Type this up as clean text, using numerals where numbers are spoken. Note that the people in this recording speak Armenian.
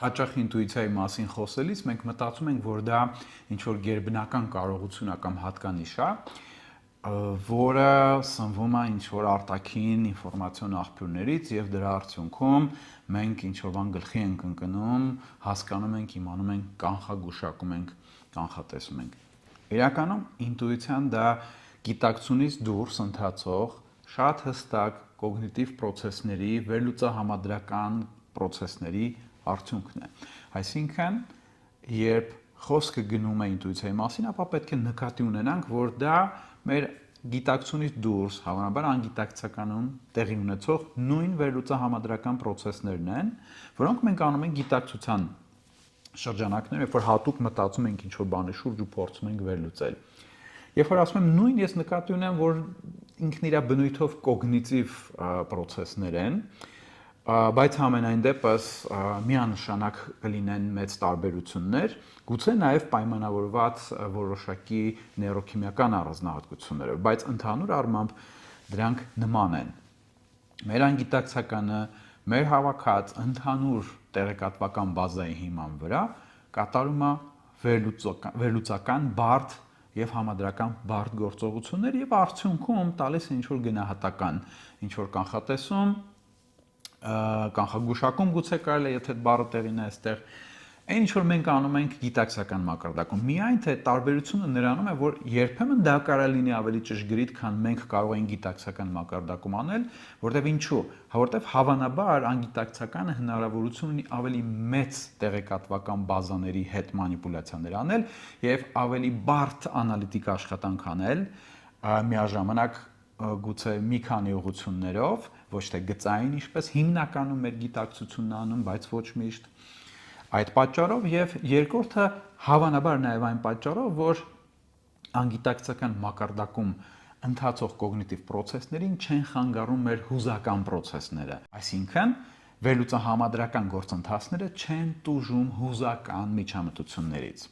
Հաճախ ինտուիցիայի մասին խոսելիս մենք մտածում ենք, որ դա ինչ-որ գերբնական կարողություն է կամ հատկանիշ է, որը սնվում է ինչ-որ արտաքին ինֆորմացիոն աղբյուրներից եւ դրա արդյունքում մենք ինչ-որ բան գլխի ենք ընկնում, հասկանում ենք, իմանում ենք, կանխագուշակում ենք, կանխատեսում ենք։ Իրականում ինտուիցիան դա գիտակցությունից դուրս ընթացող շատ հստակ կոգնիտիվ պրոցեսների, վերլուծահամադրական պրոցեսների արդյունքն է։ Այսինքն, երբ խոսքը գնում է ինտուիցիայի մասին, ապա պետք է նկատի ունենանք, որ դա մեր գիտակցությունից դուրս, հավանաբար անգիտակցականում տեղի ունեցող նույն վերլուծահամադրական պրոցեսներն են, որոնք մենք անում ենք գիտակցության շրջանակներում, երբ որ հատուկ մտածում ենք ինչ-որ բանի շուրջ ու փորձում ենք վերլուծել։ Երբ որ ասում եմ նույն, ես նկատի ունեմ, որ ինքն իր բնույթով կոգնիտիվ պրոցեսներ են, բայց համենայն դեպս միանշանակ կլինեն մեծ տարբերություններ, գուցե նաև պայմանավորված որոշակի նեյրոքիմիական առանձնահատկություններով, բայց ընդհանուր առմամբ դրանք նման են։ Մեր անգիտակցականը, մեր հավաքած ընդհանուր տեղեկատվական բազայի հիման վրա կատարում է վերլուծական բարդ եւ համադրական բարդ գործողություններ եւ արդյունքում տալիս է ինչ-որ գնահատական, ինչ-որ կանխատեսում, կանխագուշակում գուցե կարելի է, եթե բառը տեղին է այստեղ, այն ինչ որ մենք անում ենք գիտակցական մակարդակում, միայն թե տարբերությունը նրանում է, որ երբեմն դա կարող է լինի ավելի ճշգրիտ, քան մենք կարող ենք գիտակցական մակարդակում անել, որտեվ ինչու, որտեվ հավանաբար անգիտակցականը հնարավորություն ունի ավելի մեծ տեղեկատվական բազաների հետ մանիպուլյացիաներ անել եւ ավելի բարդ անալիտիկ աշխատանք անել, միաժամանակ գուցե մի քանի ուղղություններով, ոչ թե գծային, ինչպես հիմնականում մեր գիտակցությունն անում, բայց ոչ միշտ։ Այդ պատճառով եւ երկրորդը հավանաբար նաեւ այն պատճառով, որ անգիտակցական մակարդակում ընթացող կոգնիտիվ պրոցեսներին չեն խանգարում մեր հուզական պրոցեսները, այսինքն վերլուծահամադրական գործընթացները չեն տուժում հուզական միջամտություններից։